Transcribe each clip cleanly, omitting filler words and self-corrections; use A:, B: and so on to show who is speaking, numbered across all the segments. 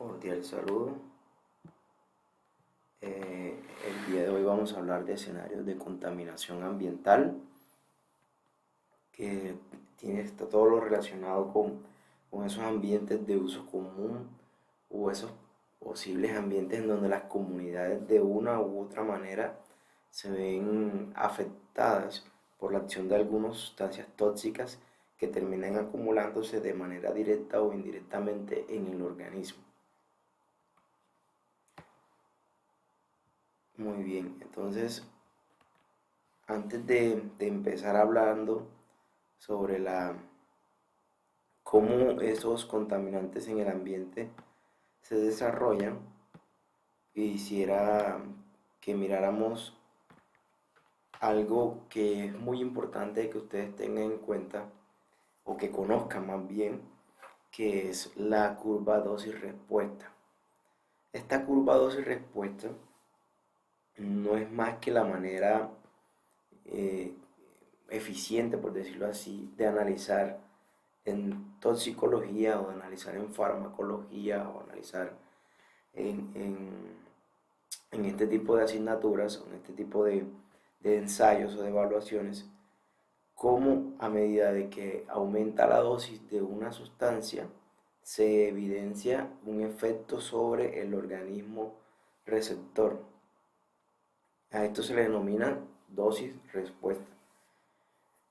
A: Cordial saludo. El día de hoy vamos a hablar de escenarios de contaminación ambiental, que está todo lo relacionado con esos ambientes de uso común o esos posibles ambientes en donde las comunidades de una u otra manera se ven afectadas por la acción de algunas sustancias tóxicas que terminan acumulándose de manera directa o indirectamente en el organismo. Muy bien, entonces antes de empezar hablando sobre cómo esos contaminantes en el ambiente se desarrollan, quisiera que miráramos algo que es muy importante que ustedes tengan en cuenta o que conozcan más bien, que es la curva dosis-respuesta. Esta curva dosis-respuesta no es más que la manera eh, eficiente, por decirlo así, de analizar en toxicología o de analizar en farmacología o analizar en, en, en este tipo de asignaturas o en este tipo de ensayos o de evaluaciones, cómo a medida de que aumenta la dosis de una sustancia, se evidencia un efecto sobre el organismo receptor. A esto se le denomina dosis-respuesta.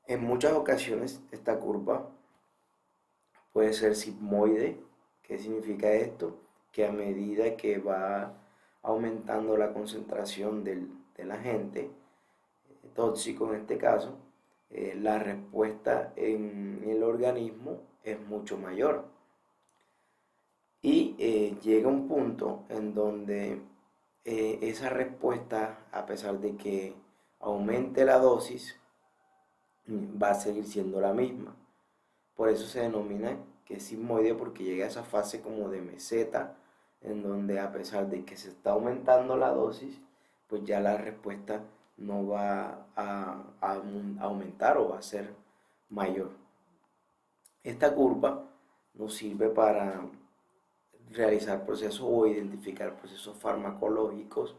A: En muchas ocasiones esta curva puede ser sigmoide. ¿Qué significa esto? Que a medida que va aumentando la concentración del agente tóxico en este caso, la respuesta en el organismo es mucho mayor. Y llega un punto en donde esa respuesta, a pesar de que aumente la dosis, va a seguir siendo la misma. Por eso se denomina que es sigmoide, porque llega a esa fase como de meseta, en donde a pesar de que se está aumentando la dosis, pues ya la respuesta no va a aumentar o va a ser mayor. Esta curva nos sirve para realizar procesos o identificar procesos farmacológicos,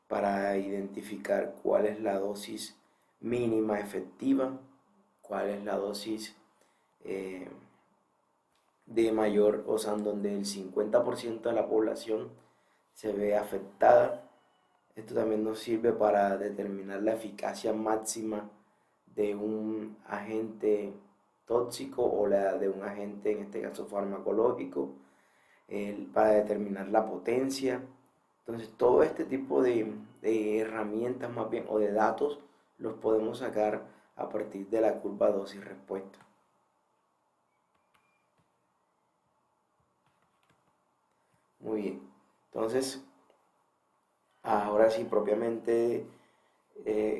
A: para identificar cuál es la dosis mínima efectiva, cuál es la dosis eh, de mayor, o sea, en donde el 50% de la población se ve afectada. Esto también nos sirve para determinar la eficacia máxima de un agente tóxico o la de un agente, en este caso farmacológico, para determinar la potencia. Entonces, todo este tipo de herramientas más bien o de datos los podemos sacar a partir de la curva dosis-respuesta. Muy bien. Entonces, ahora sí, propiamente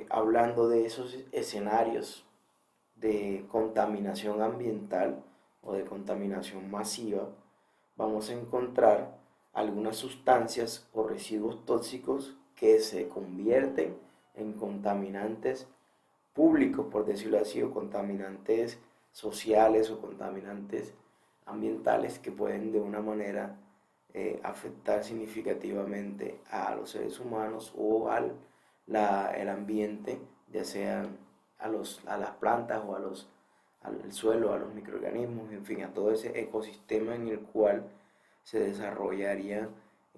A: hablando de esos escenarios de contaminación ambiental o de contaminación masiva, vamos a encontrar algunas sustancias o residuos tóxicos que se convierten en contaminantes públicos, por decirlo así, o contaminantes sociales o contaminantes ambientales que pueden de una manera afectar significativamente a los seres humanos o el ambiente, ya sean a las plantas o al suelo, a los microorganismos, en fin, a todo ese ecosistema en el cual se desarrollaría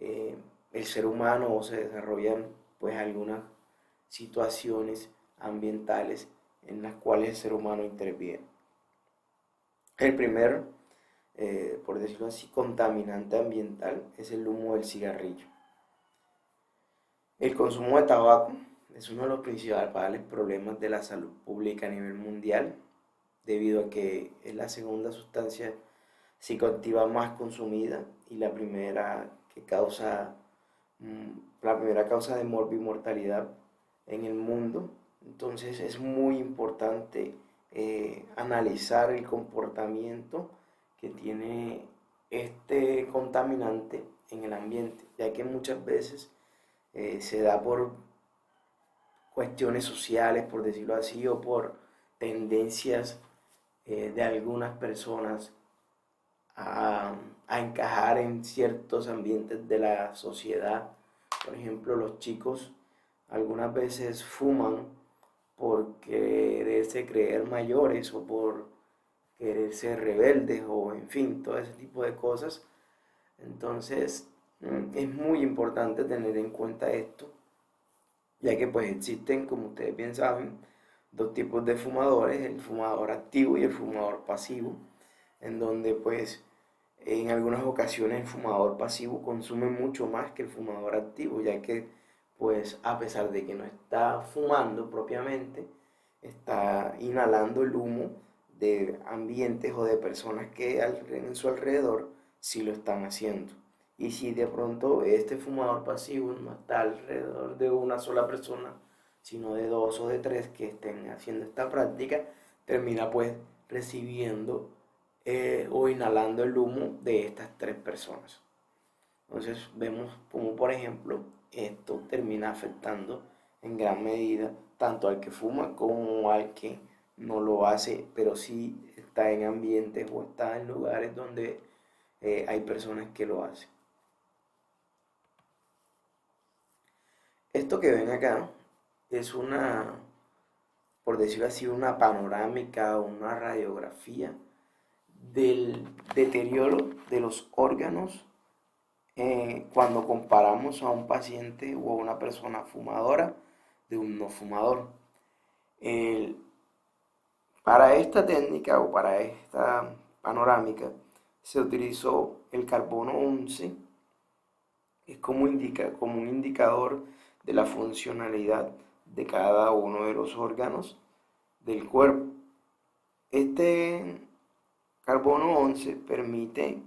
A: el ser humano o se desarrollan pues algunas situaciones ambientales en las cuales el ser humano interviene. El primer, por decirlo así, contaminante ambiental es el humo del cigarrillo. El consumo de tabaco es uno de los principales problemas de la salud pública a nivel mundial, debido a que es la segunda sustancia psicoactiva más consumida y la primera causa de mortalidad en el mundo. Entonces es muy importante analizar el comportamiento que tiene este contaminante en el ambiente, ya que muchas veces se da por cuestiones sociales, por decirlo así, o por tendencias de algunas personas a, a encajar en ciertos ambientes de la sociedad. Por ejemplo, los chicos algunas veces fuman por quererse creer mayores o por querer ser rebeldes o en fin, todo ese tipo de cosas. Entonces, es muy importante tener en cuenta esto, ya que pues existen, como ustedes bien saben, dos tipos de fumadores, el fumador activo y el fumador pasivo, en donde pues en algunas ocasiones el fumador pasivo consume mucho más que el fumador activo, ya que pues a pesar de que no está fumando propiamente, está inhalando el humo de ambientes o de personas que en su alrededor sí lo están haciendo. Y si de pronto este fumador pasivo no está alrededor de una sola persona, sino de dos o de tres que estén haciendo esta práctica, termina pues recibiendo o inhalando el humo de estas tres personas. Entonces vemos como por ejemplo esto termina afectando en gran medida tanto al que fuma como al que no lo hace, pero sí está en ambientes o está en lugares donde hay personas que lo hacen. Esto que ven acá es una, por decirlo así, una panorámica o una radiografía del deterioro de los órganos cuando comparamos a un paciente o a una persona fumadora de un no fumador. El- para esta técnica o para esta panorámica se utilizó el carbono 11, es como un indicador de la funcionalidad de cada uno de los órganos del cuerpo. Este carbono 11 permite,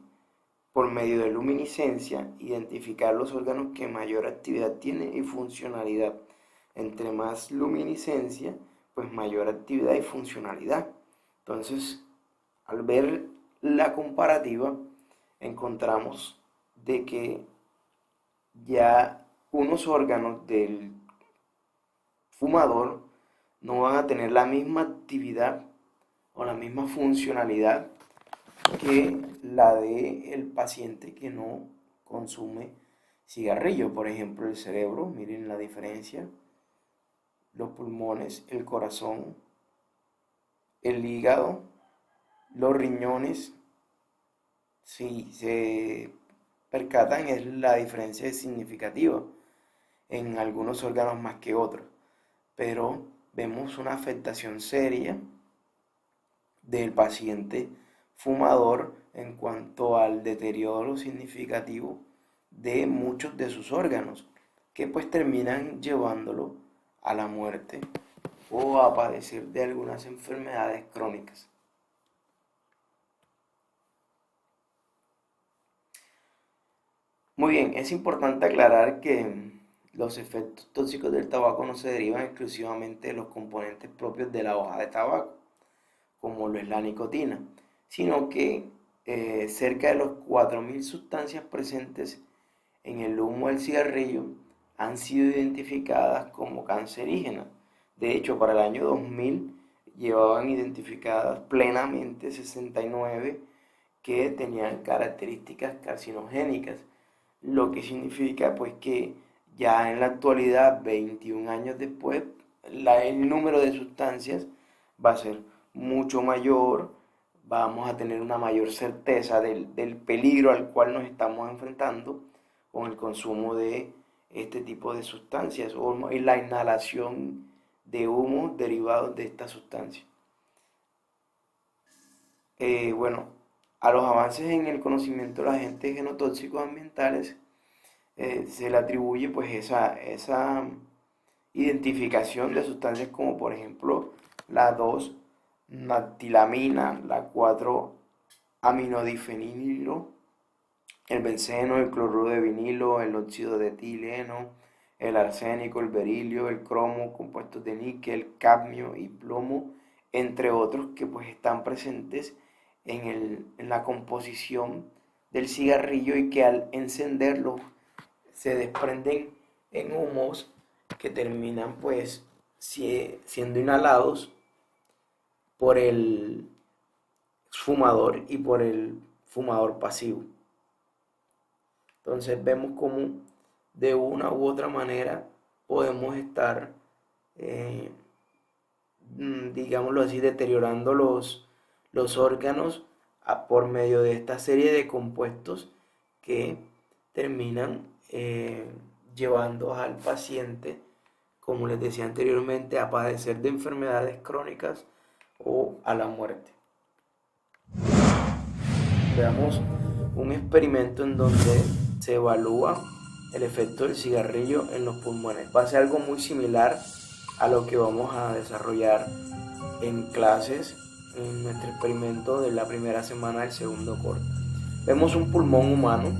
A: por medio de luminiscencia, identificar los órganos que mayor actividad tienen y funcionalidad. Entre más luminiscencia, pues mayor actividad y funcionalidad. Entonces, al ver la comparativa, encontramos de que ya unos órganos del fumador no van a tener la misma actividad o la misma funcionalidad que la de el paciente que no consume cigarrillo. Por ejemplo, el cerebro, miren la diferencia, los pulmones, el corazón, el hígado, los riñones, si se percatan, es la diferencia es significativa en algunos órganos más que otros, pero vemos una afectación seria del paciente fumador en cuanto al deterioro significativo de muchos de sus órganos, que pues terminan llevándolo a la muerte o a padecer de algunas enfermedades crónicas. Muy bien, es importante aclarar que los efectos tóxicos del tabaco no se derivan exclusivamente de los componentes propios de la hoja de tabaco, como lo es la nicotina, sino que cerca de los 4.000 sustancias presentes en el humo del cigarrillo han sido identificadas como cancerígenas. De hecho, para el año 2000 llevaban identificadas plenamente 69 que tenían características carcinogénicas, lo que significa pues que ya en la actualidad, 21 años después, el número de sustancias va a ser mucho mayor, vamos a tener una mayor certeza del peligro al cual nos estamos enfrentando con el consumo de este tipo de sustancias o la inhalación de humos derivados de estas sustancias. Bueno, a los avances en el conocimiento de los agentes genotóxicos ambientales se le atribuye pues esa identificación de sustancias como por ejemplo la 2-nactilamina, la 4-aminodifenilo, el benceno, el cloruro de vinilo, el óxido de etileno, el arsénico, el berilio, el cromo, compuestos de níquel, cadmio y plomo, entre otros que pues están presentes en la composición del cigarrillo y que al encenderlo se desprenden en humos que terminan pues siendo inhalados por el fumador y por el fumador pasivo. Entonces vemos cómo de una u otra manera podemos estar, digámoslo así, deteriorando los órganos por medio de esta serie de compuestos que terminan llevando al paciente, como les decía anteriormente, a padecer de enfermedades crónicas o a la muerte. Veamos un experimento en donde se evalúa el efecto del cigarrillo en los pulmones. Va a ser algo muy similar a lo que vamos a desarrollar en clases en nuestro experimento de la primera semana del segundo corte. Vemos un pulmón humano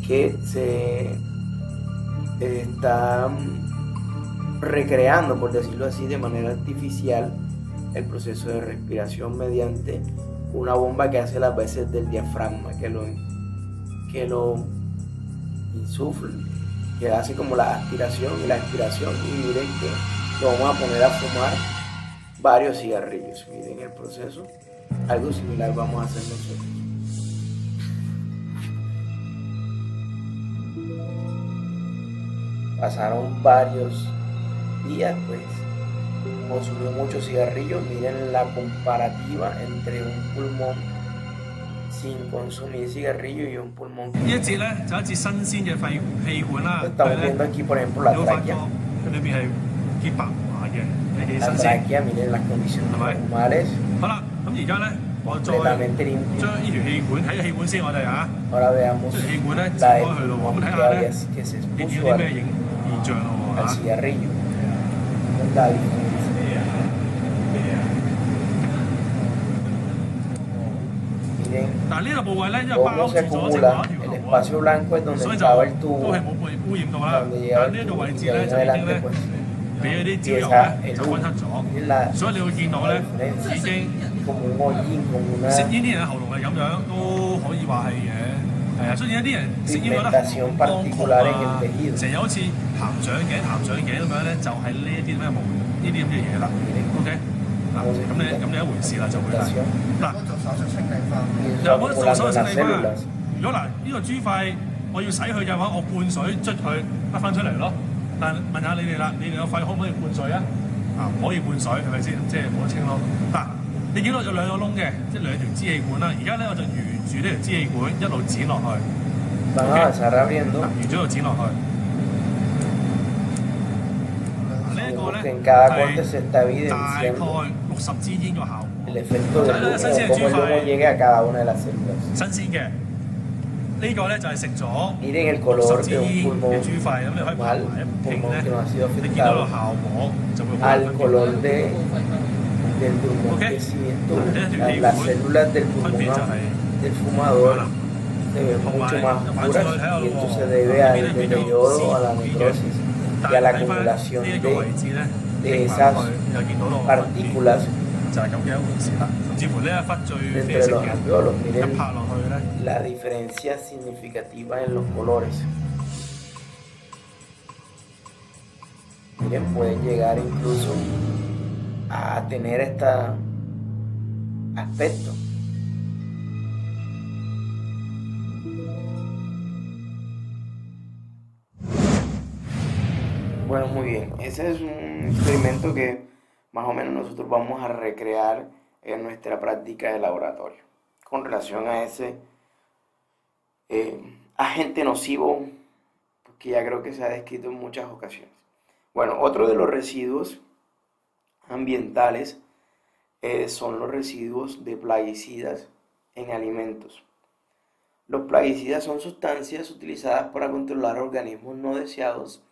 A: que se está recreando, por decirlo así, de manera artificial el proceso de respiración mediante una bomba que hace las veces del diafragma, que lo insufla, que hace como la aspiración y la expiración. Y miren que lo vamos a poner a fumar varios cigarrillos. Miren el proceso, algo similar vamos a hacer nosotros. Pasaron varios días, pues consumió muchos cigarrillos. Miren la comparativa entre un pulmón sin consumir cigarrillo y un pulmón que... Estamos viendo aquí, por ejemplo, la tráquea. La tráquea, miren las condiciones normales, completamente limpia. Ahora veamos la del pulmón que se expuso al cigarrillo. La diferencia. Miren cómo se acumula el espacio blanco, es donde estaba el tubo, donde llegaba el tubo, y de ahí en adelante pues empieza el humo. Miren la diferencia, como un hollín, como una pigmentación particular en el tejido. Van a avanzar abriendo. Que en cada corte se está evidenciando el efecto del humo, cómo el humo llegue a cada una de las células. Miren el color de un pulmón normal, un pulmón que no ha sido afectado, al color del pulmón que siento. Las células del pulmón del fumador se ven mucho más puras, y esto se debe al deterioro, a la necrosis y a la acumulación de esas partículas dentro de los alveolos. Miren la diferencia significativa en los colores. Miren, pueden llegar incluso a tener este aspecto. Bueno, muy bien. Ese es un experimento que más o menos nosotros vamos a recrear en nuestra práctica de laboratorio con relación a ese agente nocivo que ya creo que se ha descrito en muchas ocasiones. Bueno, otro de los residuos ambientales son los residuos de plaguicidas en alimentos. Los plaguicidas son sustancias utilizadas para controlar organismos no deseados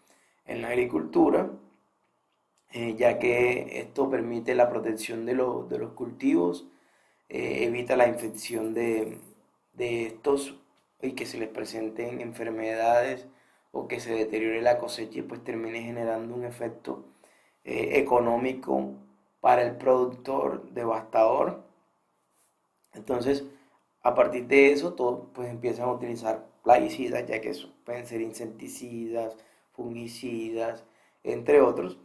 A: en la agricultura, ya que esto permite la protección de los cultivos, evita la infección de estos y que se les presenten enfermedades o que se deteriore la cosecha y pues termine generando un efecto económico para el productor devastador. Entonces, a partir de eso, todos pues empiezan a utilizar plaguicidas, ya que eso pueden ser insecticidas, fungicidas, entre otros.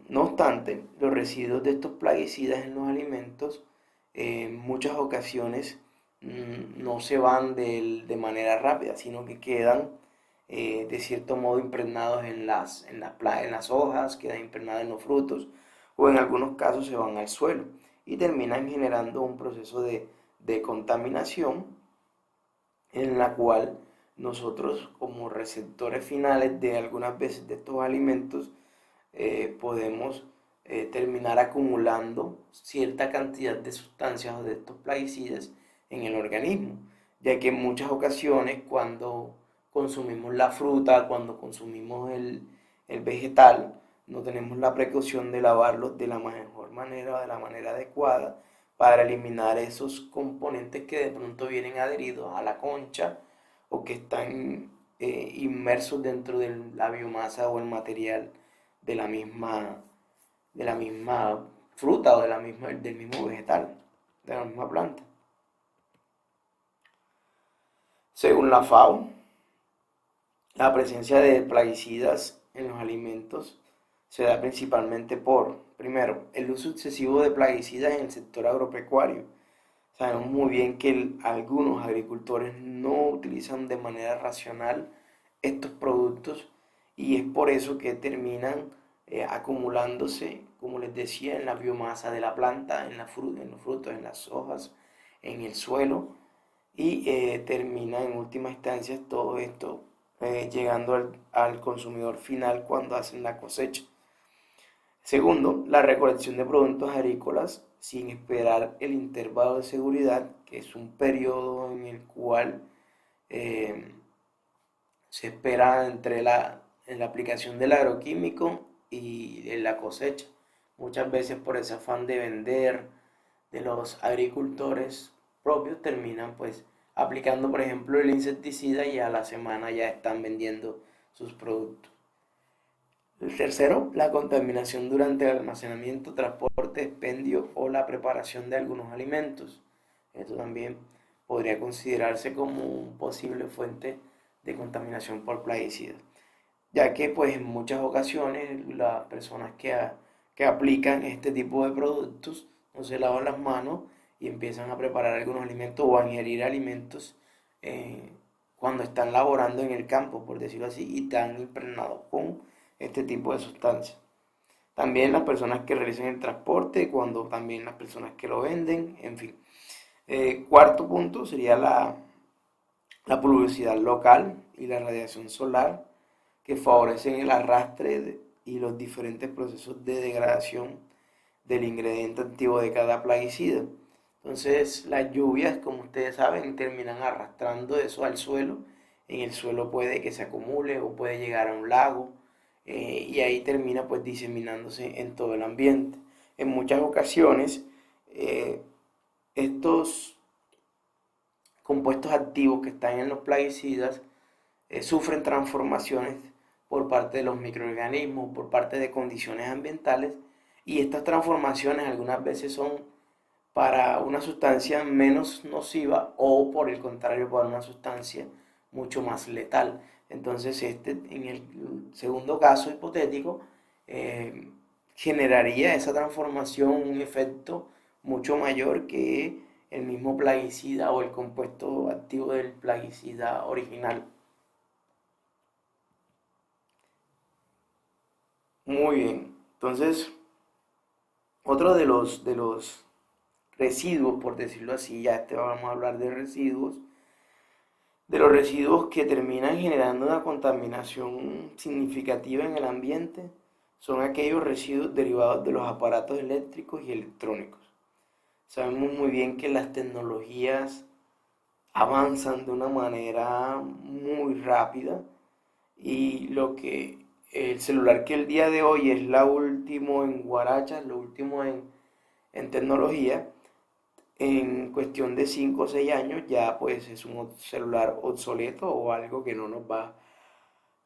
A: No obstante, los residuos de estos plaguicidas en los alimentos en muchas ocasiones no se van de manera rápida, sino que quedan de cierto modo impregnados en las hojas, quedan impregnados en los frutos o en algunos casos se van al suelo y terminan generando un proceso de contaminación en la cual nosotros como receptores finales de algunas veces de estos alimentos podemos terminar acumulando cierta cantidad de sustancias o de estos plaguicidas en el organismo, ya que en muchas ocasiones cuando consumimos la fruta, cuando consumimos el vegetal, no tenemos la precaución de lavarlos de la mejor manera o de la manera adecuada para eliminar esos componentes que de pronto vienen adheridos a la concha o que están inmersos dentro de la biomasa o el material de de la misma fruta o del mismo vegetal, de la misma planta. Según la FAO, la presencia de plaguicidas en los alimentos se da principalmente por, primero, el uso excesivo de plaguicidas en el sector agropecuario. Sabemos muy bien que algunos agricultores no utilizan de manera racional estos productos y es por eso que terminan acumulándose, como les decía, en la biomasa de la planta, en los frutos, en las hojas, en el suelo y termina en última instancia todo esto llegando al consumidor final cuando hacen la cosecha. Segundo, la recolección de productos agrícolas sin esperar el intervalo de seguridad, que es un periodo en el cual eh, se espera en la aplicación del agroquímico y en la cosecha. Muchas veces por ese afán de vender de los agricultores propios terminan pues aplicando por ejemplo el insecticida y a la semana ya están vendiendo sus productos. El tercero, la contaminación durante el almacenamiento, transporte, expendio o la preparación de algunos alimentos. Esto también podría considerarse como una posible fuente de contaminación por plaguicidas, ya que pues en muchas ocasiones las personas que aplican este tipo de productos no se lavan las manos y empiezan a preparar algunos alimentos o a ingerir alimentos eh, cuando están laborando en el campo, por decirlo así, y están impregnados con este tipo de sustancias. También las personas que realizan el transporte, cuando también las personas que lo venden, en fin. Cuarto punto sería la publicidad local y la radiación solar que favorecen el arrastre y los diferentes procesos de degradación del ingrediente activo de cada plaguicida. Entonces las lluvias, como ustedes saben, terminan arrastrando eso al suelo. En el suelo puede que se acumule o puede llegar a un lago y ahí termina pues diseminándose en todo el ambiente. En muchas ocasiones eh, estos compuestos activos que están en los plaguicidas sufren transformaciones por parte de los microorganismos, por parte de condiciones ambientales y estas transformaciones algunas veces son para una sustancia menos nociva o por el contrario para una sustancia mucho más letal. Entonces en el segundo caso hipotético eh, generaría esa transformación un efecto mucho mayor que el mismo plaguicida o el compuesto activo del plaguicida original. Muy bien, entonces otro de los residuos, por decirlo así, ya vamos a hablar de los residuos que terminan generando una contaminación significativa en el ambiente, son aquellos residuos derivados de los aparatos eléctricos y electrónicos. Sabemos muy bien que las tecnologías avanzan de una manera muy rápida y lo que el celular que el día de hoy es la último en guarachas, lo último en tecnología, en cuestión de 5 o 6 años ya pues es un celular obsoleto o algo que no nos va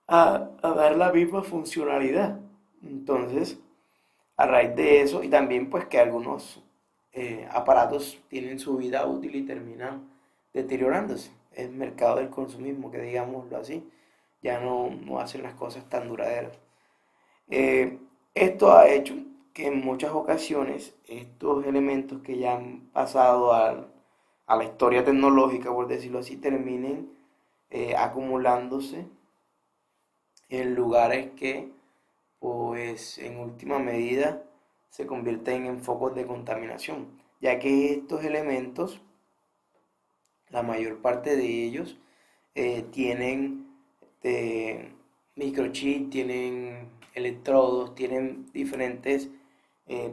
A: a dar la misma funcionalidad. Entonces, a raíz de eso, y también pues que algunos aparatos tienen su vida útil y terminan deteriorándose. El mercado del consumismo, que digámoslo así, ya no hacen las cosas tan duraderas. Esto ha hecho que en muchas ocasiones estos elementos que ya han pasado a la historia tecnológica, por decirlo así, terminen acumulándose en lugares que, pues, en última medida se convierten en focos de contaminación, ya que estos elementos, la mayor parte de ellos, tienen microchip, tienen electrodos, tienen diferentes,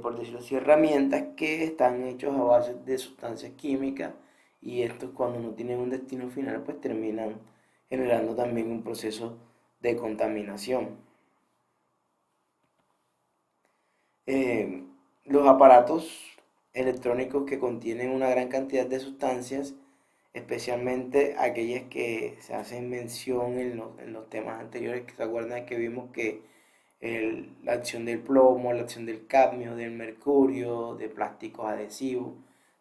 A: por decirlo así, herramientas que están hechos a base de sustancias químicas, y estos, cuando no tienen un destino final, pues terminan generando también un proceso de contaminación. Eh, los aparatos electrónicos que contienen una gran cantidad de sustancias, especialmente aquellas que se hacen mención en los temas anteriores, que se acuerdan que vimos que la acción del plomo, la acción del cadmio, del mercurio, de plásticos adhesivos,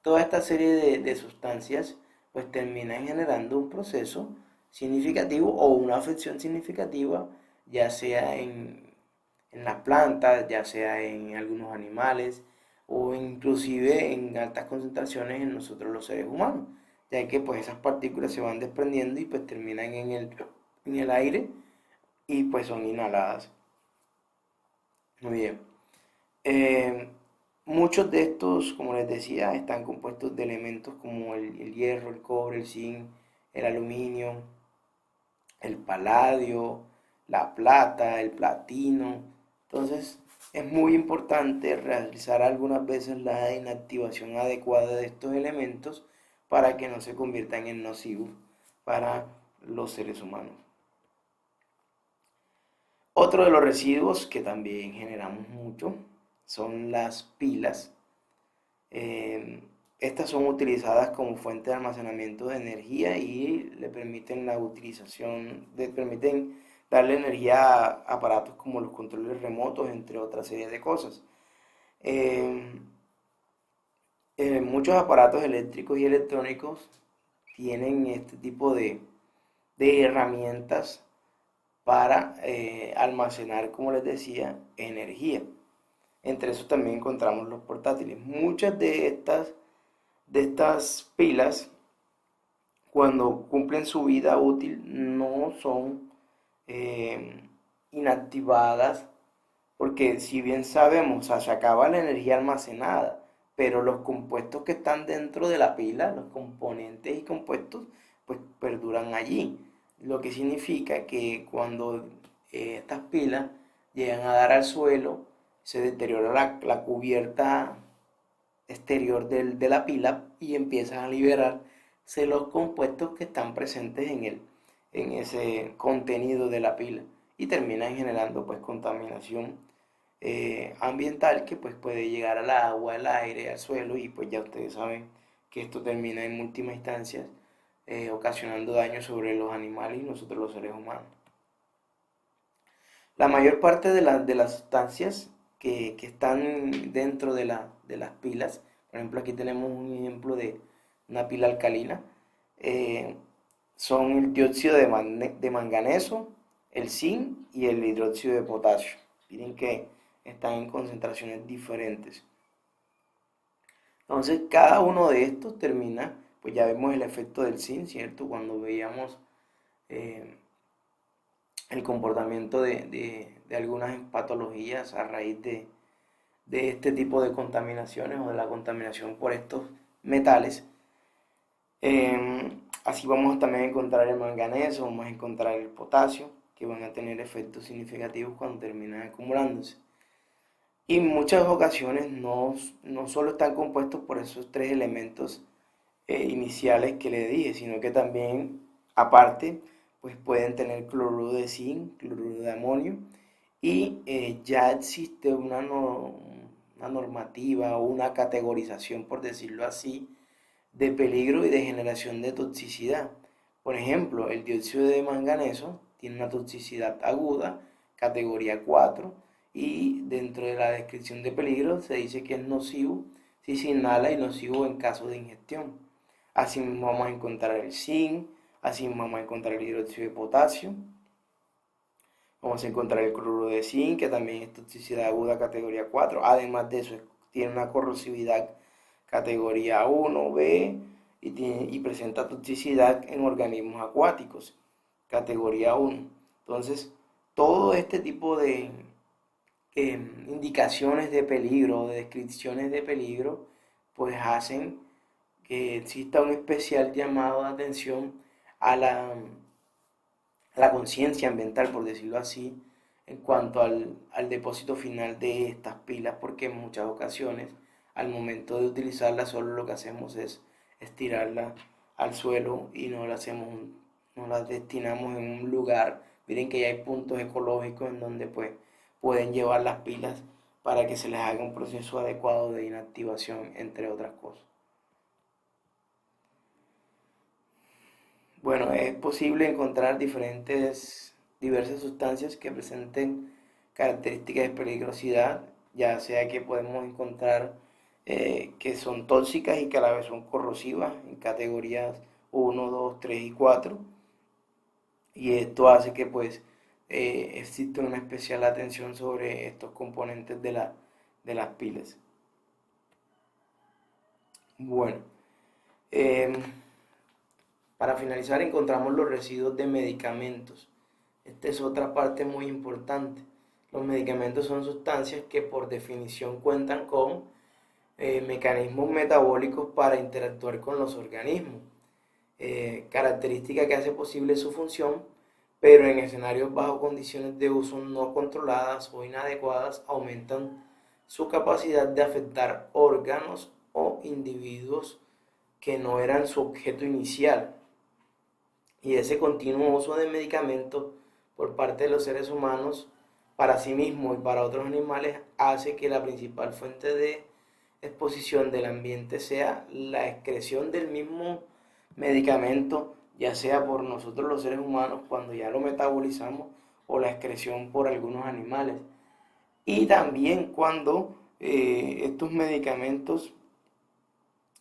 A: toda esta serie de sustancias pues terminan generando un proceso significativo o una afección significativa, ya sea en las plantas, ya sea en algunos animales o inclusive en altas concentraciones en nosotros los seres humanos, ya que pues esas partículas se van desprendiendo y pues terminan en el aire y pues son inhaladas. Muy bien. Eh, Muchos de estos, como les decía, están compuestos de elementos como el hierro, el cobre, el zinc, el aluminio, el paladio, la plata, el platino. Entonces, es muy importante realizar algunas veces la inactivación adecuada de estos elementos para que no se conviertan en nocivos para los seres humanos. Otro de los residuos que también generamos mucho son las pilas. Eh, Estas son utilizadas como fuente de almacenamiento de energía y le permiten la utilización, le permiten darle energía a aparatos como los controles remotos, entre otras series de cosas. Eh, Muchos aparatos eléctricos y electrónicos tienen este tipo de herramientas para almacenar, como les decía, energía. Entre esos también encontramos los portátiles. Muchas de estas pilas, cuando cumplen su vida útil, no son eh, inactivadas, porque si bien sabemos, o sea, se acaba la energía almacenada, pero los compuestos que están dentro de la pila, los componentes y compuestos, pues perduran allí. Lo que significa que cuando estas pilas llegan a dar al suelo, se deteriora la cubierta exterior de la pila y empiezan a liberarse los compuestos que están presentes en ese contenido de la pila, y terminan generando pues contaminación ambiental, que pues puede llegar al agua, al aire, al suelo, y pues ya ustedes saben que esto termina en última instancia ocasionando daños sobre los animales y nosotros los seres humanos. La mayor parte de las sustancias que están dentro de las pilas, por ejemplo, aquí tenemos un ejemplo de una pila alcalina, eh, son el dióxido de manganeso, el zinc y el hidróxido de potasio. Miren que están en concentraciones diferentes. Entonces, cada uno de estos termina, pues ya vemos el efecto del zinc, ¿cierto? Cuando veíamos eh, el comportamiento de algunas patologías a raíz de este tipo de contaminaciones o de la contaminación por estos metales. Así vamos también a encontrar el manganeso, vamos a encontrar el potasio, que van a tener efectos significativos cuando terminan acumulándose. Y en muchas ocasiones no solo están compuestos por esos tres elementos iniciales que le dije, sino que también, aparte, pues pueden tener cloruro de zinc, cloruro de amonio, y ya existe una normativa o una categorización, por decirlo así, de peligro y de generación de toxicidad. Por ejemplo, el dióxido de manganeso tiene una toxicidad aguda, categoría 4, y dentro de la descripción de peligro se dice que es nocivo si se inhala y nocivo en caso de ingestión. Así mismo vamos a encontrar el zinc, así mismo vamos a encontrar el hidróxido de potasio, Vamos a encontrar el cloruro de zinc, que también es toxicidad aguda categoría 4. Además de eso, tiene una corrosividad categoría 1, B, y presenta toxicidad en organismos acuáticos, categoría 1. Entonces, todo este tipo de indicaciones de peligro, de descripciones de peligro, pues hacen que exista un especial llamado de atención a la conciencia ambiental, por decirlo así, en cuanto al depósito final de estas pilas, porque en muchas ocasiones, al momento de utilizarlas, solo lo que hacemos es estirarla al suelo y no las destinamos en un lugar. Miren que ya hay puntos ecológicos en donde pues pueden llevar las pilas para que se les haga un proceso adecuado de inactivación, entre otras cosas. Bueno, es posible encontrar diversas sustancias que presenten características de peligrosidad, ya sea que podemos encontrar que son tóxicas y que a la vez son corrosivas en categorías 1, 2, 3 y 4. Y esto hace que pues exista una especial atención sobre estos componentes de las pilas. Bueno, eh, para finalizar encontramos los residuos de medicamentos. Esta es otra parte muy importante. Los medicamentos son sustancias que por definición cuentan con mecanismos metabólicos para interactuar con los organismos, característica que hace posible su función, pero en escenarios bajo condiciones de uso no controladas o inadecuadas aumentan su capacidad de afectar órganos o individuos que no eran su objeto inicial. Y ese continuo uso de medicamentos por parte de los seres humanos para sí mismos y para otros animales hace que la principal fuente de exposición del ambiente sea la excreción del mismo medicamento, ya sea por nosotros los seres humanos cuando ya lo metabolizamos o la excreción por algunos animales. Y también cuando estos medicamentos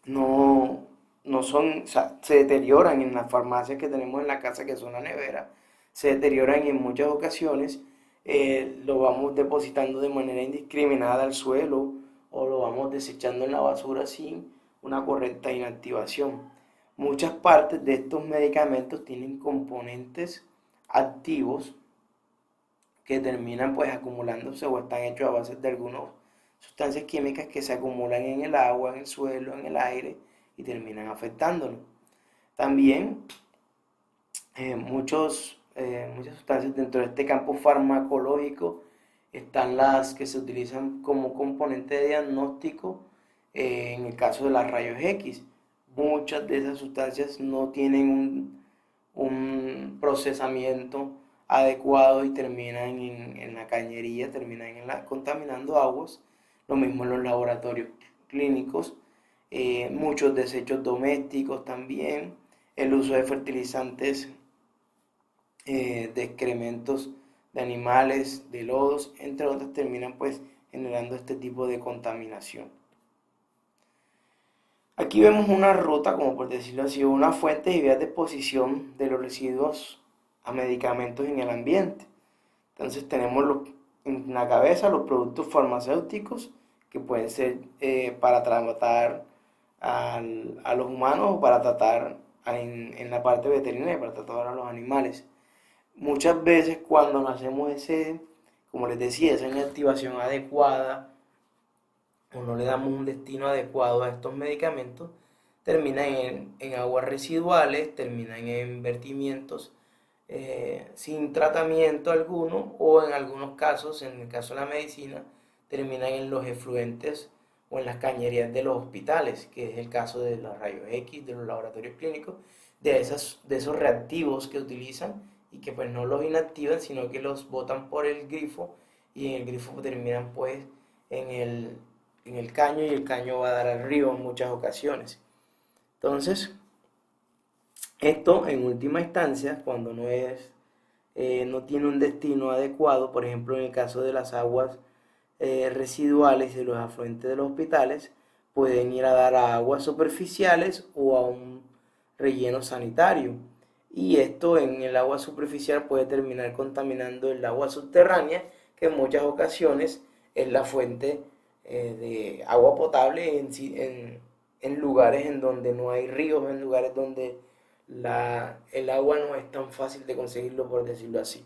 A: no, no son, o sea, se deterioran en las farmacias que tenemos en la casa, que son la nevera, se deterioran y en muchas ocasiones, lo vamos depositando de manera indiscriminada al suelo o lo vamos desechando en la basura sin una correcta inactivación. Muchas partes de estos medicamentos tienen componentes activos que terminan pues acumulándose o están hechos a base de algunas sustancias químicas que se acumulan en el agua, en el suelo, en el aire y terminan afectándolo. También muchas sustancias dentro de este campo farmacológico están las que se utilizan como componente de diagnóstico en el caso de las rayos X. Muchas de esas sustancias no tienen un procesamiento adecuado y terminan en la cañería, terminan contaminando aguas. Lo mismo en los laboratorios clínicos, muchos desechos domésticos también, el uso de fertilizantes, de excrementos de animales, de lodos, entre otros, terminan pues generando este tipo de contaminación. Aquí vemos una ruta, como por decirlo así, una fuente y vías de exposición de los residuos a medicamentos en el ambiente. Entonces tenemos en la cabeza los productos farmacéuticos que pueden ser para tratar a los humanos o para tratar en la parte veterinaria, para tratar a los animales. Muchas veces cuando no hacemos como les decía, esa inactivación adecuada o no le damos un destino adecuado a estos medicamentos, terminan en aguas residuales, terminan en vertimientos sin tratamiento alguno o en algunos casos, en el caso de la medicina, terminan en los efluentes o en las cañerías de los hospitales, que es el caso de los rayos X, de los laboratorios clínicos, de esos reactivos que utilizan y que pues no los inactivan, sino que los botan por el grifo y en el grifo terminan pues en el caño y el caño va a dar al río en muchas ocasiones. Entonces, esto en última instancia, cuando no tiene un destino adecuado, por ejemplo en el caso de las aguas residuales de los afluentes de los hospitales, pueden ir a dar a aguas superficiales o a un relleno sanitario. y esto en el agua superficial puede terminar contaminando el agua subterránea, que en muchas ocasiones es la fuente de agua potable en lugares en donde no hay ríos, en lugares donde el agua no es tan fácil de conseguirlo, por decirlo así.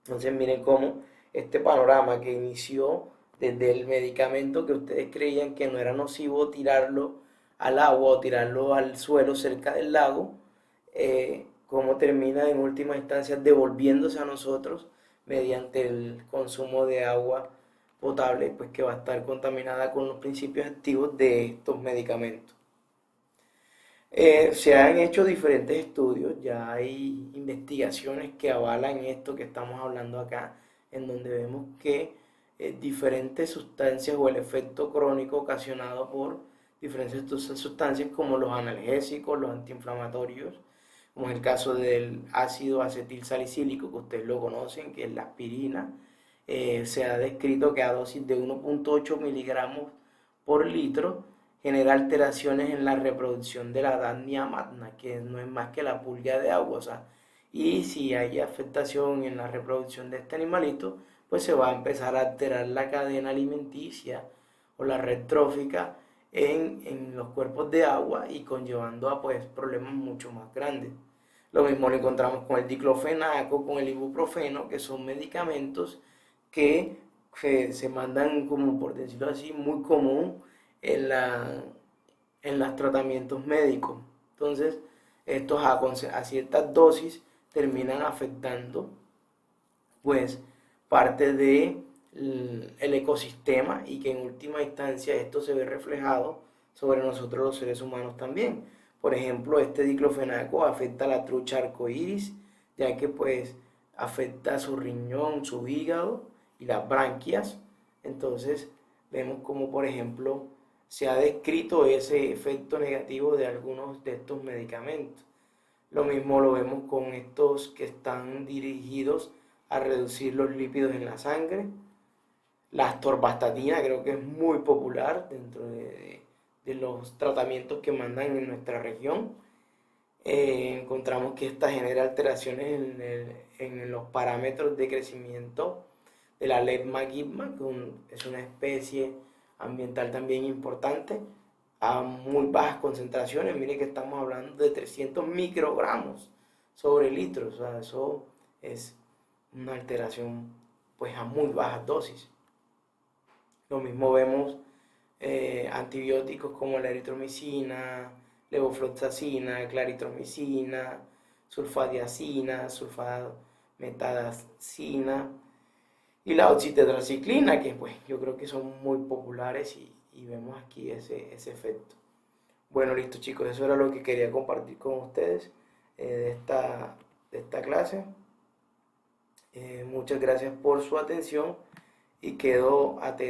A: Entonces miren cómo este panorama que inició desde el medicamento que ustedes creían que no era nocivo tirarlo al agua o tirarlo al suelo cerca del lago, cómo termina en última instancia devolviéndose a nosotros mediante el consumo de agua potable, pues que va a estar contaminada con los principios activos de estos medicamentos. Se han hecho diferentes estudios, ya hay investigaciones que avalan esto que estamos hablando acá, en donde vemos que diferentes sustancias o el efecto crónico ocasionado por diferentes sustancias como los analgésicos, los antiinflamatorios, como es el caso del ácido acetil salicílico, que ustedes lo conocen, que es la aspirina, se ha descrito que a dosis de 1,8 miligramos por litro genera alteraciones en la reproducción de la Dapnia magna, que no es más que la pulga de agua, o sea, y si hay afectación en la reproducción de este animalito, pues se va a empezar a alterar la cadena alimenticia o la red trófica en los cuerpos de agua y conllevando a pues problemas mucho más grandes. Lo mismo lo encontramos con el diclofenaco, con el ibuprofeno, que son medicamentos que se mandan, como por decirlo así, muy común en, la, en los tratamientos médicos. Entonces, estos a ciertas dosis terminan afectando pues parte de el ecosistema y que en última instancia esto se ve reflejado sobre nosotros los seres humanos también. Por ejemplo, este diclofenaco afecta a la trucha arcoíris, ya que pues afecta su riñón, su hígado y las branquias. Entonces vemos como por ejemplo se ha descrito ese efecto negativo de algunos de estos medicamentos. Lo mismo lo vemos con estos que están dirigidos a reducir los lípidos en la sangre. La atorvastatina creo que es muy popular dentro de los tratamientos que mandan en nuestra región. Encontramos que esta genera alteraciones en los parámetros de crecimiento de la Leptma-Guipma, que es una especie ambiental también importante, a muy bajas concentraciones. Miren que estamos hablando de 300 microgramos sobre litro, o sea, eso es una alteración pues a muy bajas dosis. Lo mismo vemos antibióticos como la eritromicina, levofloxacina, claritromicina, sulfadiazina, sulfametazina y la oxitetraciclina, que pues yo creo que son muy populares y vemos aquí ese efecto. Bueno, listo chicos, eso era lo que quería compartir con ustedes de esta clase. Muchas gracias por su atención y quedo atento.